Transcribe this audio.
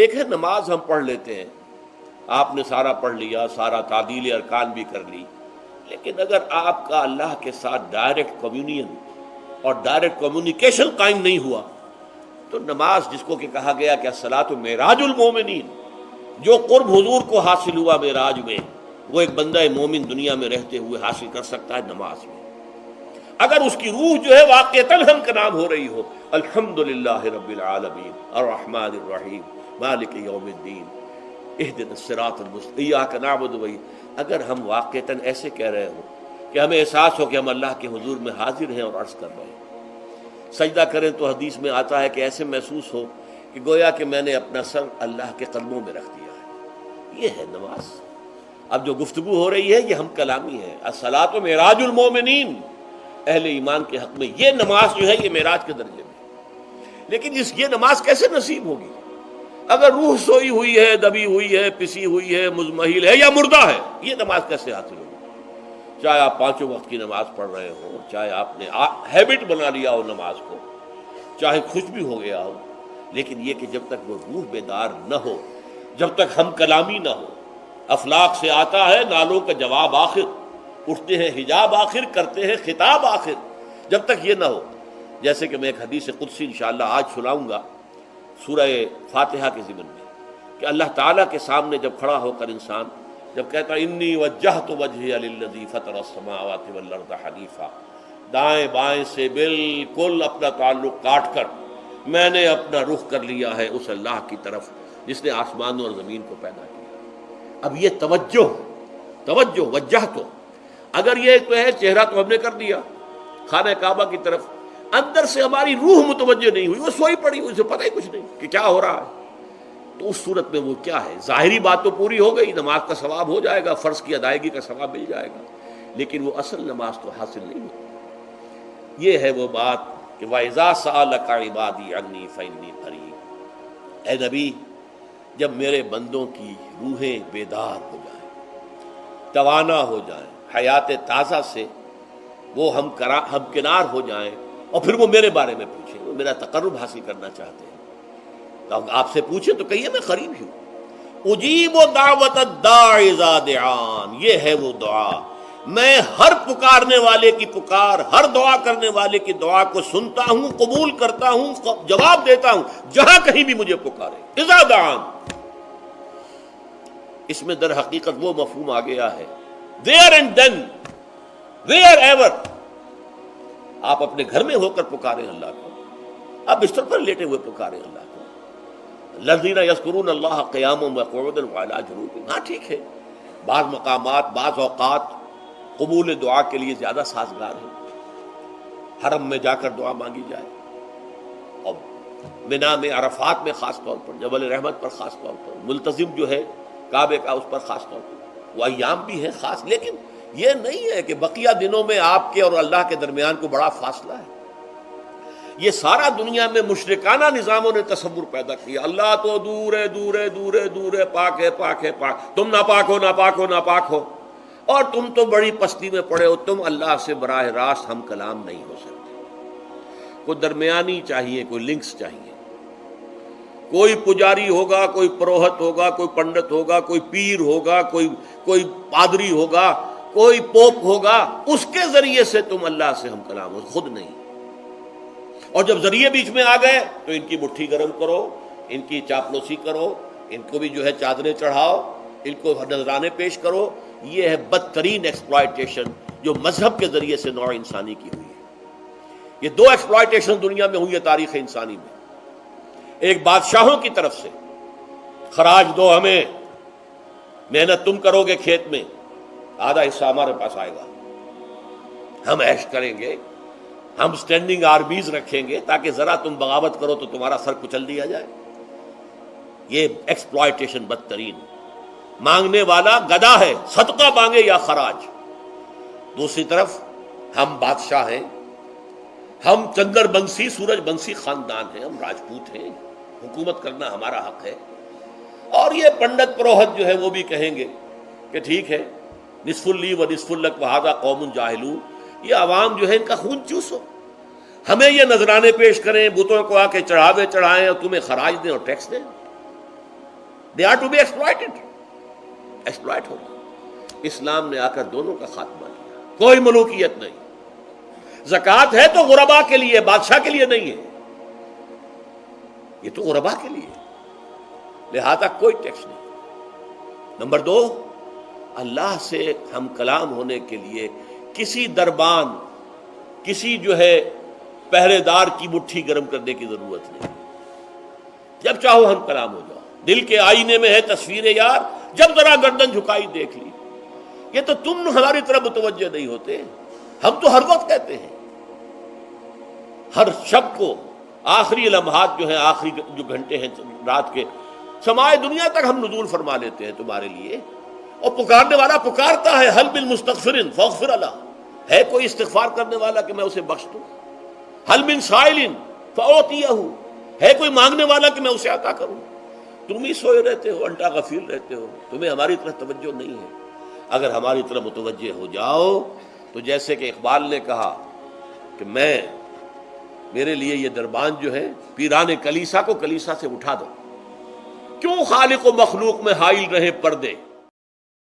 ایک ہے نماز ہم پڑھ لیتے ہیں، آپ نے سارا پڑھ لیا، سارا تعدیل ارکان بھی کر لی، لیکن اگر آپ کا اللہ کے ساتھ ڈائریکٹ کمیونین اور ڈائریکٹ کمیونیکیشن قائم نہیں ہوا تو نماز، جس کو کہ کہا گیا کہ الصلاۃ معراج المومنین، جو قرب حضور کو حاصل ہوا معراج میں، وہ ایک بندہ مومن دنیا میں رہتے ہوئے حاصل کر سکتا ہے نماز میں، اگر اس کی روح جو ہے واقعتاً ہم کا نام ہو رہی ہو الحمدللہ رب العالمین الرحمن الرحیم مالک یوم الدین اہدنا الصراط المستقیم ایاک نعبد و اگر ہم واقعتاً ایسے کہہ رہے ہوں کہ ہمیں احساس ہو کہ ہم اللہ کے حضور میں حاضر ہیں اور عرض کر رہے ہیں، سجدہ کریں تو حدیث میں آتا ہے کہ ایسے محسوس ہو کہ گویا کہ میں نے اپنا سر اللہ کے قدموں میں رکھ دیا ہے، یہ ہے نماز۔ اب جو گفتگو ہو رہی ہے یہ ہم کلامی ہے، الصلاۃ معراج المومنین، اہل ایمان کے حق میں یہ نماز جو ہے یہ معراج کے درجے میں، لیکن یہ نماز کیسے نصیب ہوگی اگر روح سوئی ہوئی ہے، دبی ہوئی ہے، پسی ہوئی ہے، مزمحل ہے یا مردہ ہے؟ یہ نماز کیسے حاصل ہوگی؟ چاہے آپ پانچوں وقت کی نماز پڑھ رہے ہوں، چاہے آپ نے ہیبٹ بنا لیا ہو نماز کو، چاہے خوش بھی ہو گیا ہو، لیکن یہ کہ جب تک وہ روح بیدار نہ ہو، جب تک ہم کلامی نہ ہو، افلاک سے آتا ہے نالوں کا جواب آخر، اٹھتے ہیں حجاب آخر، کرتے ہیں خطاب آخر، جب تک یہ نہ ہو، جیسے کہ میں ایک حدیث قدسی انشاءاللہ آج سناؤں گا سورہ فاتحہ کے ضمن میں، کہ اللہ تعالیٰ کے سامنے جب کھڑا ہو کر انسان جب کہتا ہے انی وجہت وجہی للذی فطر السماوات والارض حنیفا، دائیں بائیں سے بالکل اپنا تعلق کاٹ کر میں نے اپنا رخ کر لیا ہے اس اللہ کی طرف جس نے آسمانوں اور زمین کو پیدا کیا۔ اب یہ توجہ وجہ تو اگر یہ تو ہے چہرہ تو ہم نے کر دیا خانہ کعبہ کی طرف، اندر سے ہماری روح متوجہ نہیں ہوئی، وہ سوئی پڑی ہوئی، اسے پتہ ہی کچھ نہیں کہ کیا ہو رہا ہے، تو اس صورت میں وہ کیا ہے؟ ظاہری بات تو پوری ہو گئی، نماز کا ثواب ہو جائے گا، فرض کی ادائیگی کا ثواب مل جائے گا، لیکن وہ اصل نماز تو حاصل نہیں ہوتی۔ یہ ہے وہ بات کہ وَإِذَا سَأَلَكَ عِبَادِي عَنِّي فَإِنِّي قَرِيبٌ، اے نبی جب میرے بندوں کی روحیں بیدار ہو جائیں، توانا ہو جائیں، حیات تازہ سے وہ ہم کنار ہو جائیں، اور پھر وہ میرے بارے میں پوچھیں، وہ میرا تقرب حاصل کرنا چاہتے ہیں، تو آپ سے پوچھیں تو کہیے میں قریب ہی ہوں، اجیب دعوت الداع اذا دعان، یہ ہے وہ دعا، میں ہر پکارنے والے کی پکار، ہر دعا کرنے والے کی دعا کو سنتا ہوں، قبول کرتا ہوں، جواب دیتا ہوں جہاں کہیں بھی مجھے پکارے، اذا دعان۔ اس میں در حقیقت وہ مفہوم آ گیا ہے there and then wherever، آپ اپنے گھر میں ہو کر پکاریں اللہ کو، آپ بستر پر لیٹے ہوئے پکاریں اللہ کو، الذین یذکرون اللہ قیاما وقعودا وعلی جنوبہم، ہاں ٹھیک ہے بعض مقامات بعض اوقات قبول دعا کے لیے زیادہ سازگار ہے، حرم میں جا کر دعا مانگی جائے، اور منا میں عرفات میں خاص طور پر، جبل رحمت پر خاص طور پر، ملتزم جو ہے کعبے کا اس پر خاص طور پر، وہ ایام بھی ہیں خاص، لیکن یہ نہیں ہے کہ بقیہ دنوں میں آپ کے اور اللہ کے درمیان کو بڑا فاصلہ ہے۔ یہ سارا دنیا میں مشرکانہ نظاموں نے تصور پیدا کیا، اللہ تو دور ہے دور ہے دور ہے دور ہے، پاک ہے پاک ہے پاک، تم ناپاک ہو ناپاک ہو ناپاک ہو، اور تم تو بڑی پستی میں پڑے ہو، تم اللہ سے براہ راست ہم کلام نہیں ہو سکتے۔ کوئی درمیانی چاہیے، کوئی لنکس چاہیے، کوئی پجاری ہوگا، کوئی پروہت ہوگا، کوئی پنڈت ہوگا، کوئی پیر ہوگا، کوئی پادری ہوگا، کوئی پوپ ہوگا، اس کے ذریعے سے تم اللہ سے ہم کلام ہو، خود نہیں۔ اور جب ذریعے بیچ میں آ گئے تو ان کی مٹھی گرم کرو، ان کی چاپلوسی کرو، ان کو بھی جو ہے چادریں چڑھاؤ، ان کو نذرانے پیش کرو۔ یہ ہے بدترین ایکسپلائٹیشن جو مذہب کے ذریعے سے نوع انسانی کی ہوئی ہے۔ یہ دو ایکسپلائٹیشن دنیا میں ہوئی ہے تاریخ انسانی میں، ایک بادشاہوں کی طرف سے خراج دو ہمیں، محنت تم کرو گے کھیت میں، آدھا حصہ ہمارے پاس آئے گا، ہم عیش کریں گے، ہم سٹینڈنگ آرمیز رکھیں گے تاکہ ذرا تم بغاوت کرو تو تمہارا سر کچل دیا جائے۔ یہ ایکسپلائٹیشن بدترین، مانگنے والا گدا ہے، صدقہ مانگے یا خراج۔ دوسری طرف ہم بادشاہ ہیں، ہم چندر بنسی سورج بنسی خاندان ہیں، ہم راجپوت ہیں، حکومت کرنا ہمارا حق ہے۔ اور یہ پنڈت پروہت جو ہے وہ بھی کہیں گے کہ ٹھیک ہے، نصف لی و نصف لک وہذا قوم جاہلون، یہ عوام جو ہے ان کا خون چوسو، ہمیں یہ نذرانے پیش کریں، بتوں کو آ کے چڑھاوے چڑھائیں اور تمہیں خراج دیں اور ٹیکس دیں۔ They are to be exploited, exploit ہو رہا۔ اسلام نے آ کر دونوں کا خاتمہ کیا، کوئی ملوکیت نہیں۔ زکوٰۃ ہے تو غربا کے لیے، بادشاہ کے لیے نہیں ہے، یہ تو غربا کے لیے، لہذا کوئی ٹیکس نہیں۔ نمبر 2، اللہ سے ہم کلام ہونے کے لیے کسی دربان، کسی جو ہے پہرے دار کی مٹھی گرم کرنے کی ضرورت نہیں، جب چاہو ہم کلام ہو جاؤ۔ دل کے آئینے میں ہے تصویر یار، جب ذرا گردن جھکائی دیکھ لی۔ یہ تو تم ہماری طرف متوجہ نہیں ہوتے، ہم تو ہر وقت کہتے ہیں، ہر شب کو آخری لمحات جو ہیں، آخری جو گھنٹے ہیں رات کے، سمائے دنیا تک ہم نزول فرما لیتے ہیں تمہارے لیے، اور پکارنے والا پکارتا ہے، حل من مستغفر فاغفر له، ہے کوئی استغفار کرنے والا کہ میں اسے بخش دوں؟ حل من سائل فاعطیہ، ہے کوئی مانگنے والا کہ میں اسے عطا کروں؟ تم ہی سوئے رہتے ہو، انٹا غفیر رہتے ہو، تمہیں ہماری طرف توجہ نہیں ہے۔ اگر ہماری طرف متوجہ ہو جاؤ تو جیسے کہ اقبال نے کہا کہ میرے لیے یہ دربان جو ہے، پیران کلیسا کو کلیسا سے اٹھا دو، کیوں خالق و مخلوق میں حائل رہے پردے،